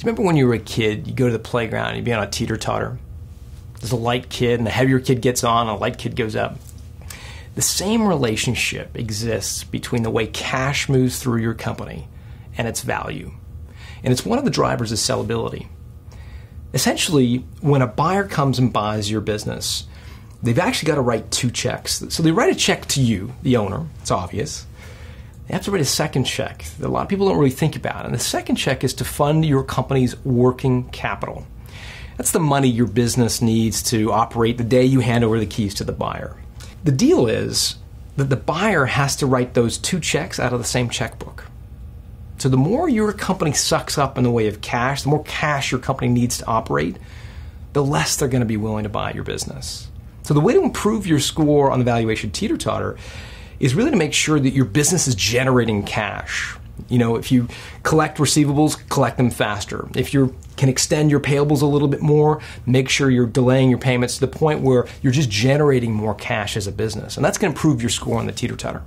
you remember when you were a kid, you go to the playground and you'd be on a teeter-totter? There's a light kid, and the heavier kid gets on, and a light kid goes up. The same relationship exists between the way cash moves through your company and its value. And it's one of the drivers of sellability. Essentially, when a buyer comes and buys your business, they've actually got to write 2 checks. So they write a check to you, the owner. It's obvious. They have to write a second check that a lot of people don't really think about. And the second check is to fund your company's working capital. That's the money your business needs to operate the day you hand over the keys to the buyer. The deal is that the buyer has to write those 2 checks out of the same checkbook. So the more your company sucks up in the way of cash, the more cash your company needs to operate, the less they're going to be willing to buy your business. So the way to improve your score on the valuation teeter-totter is really to make sure that your business is generating cash. You know, if you collect receivables, collect them faster. If you can extend your payables a little bit more, make sure you're delaying your payments to the point where you're just generating more cash as a business. And that's going to improve your score on the teeter-totter.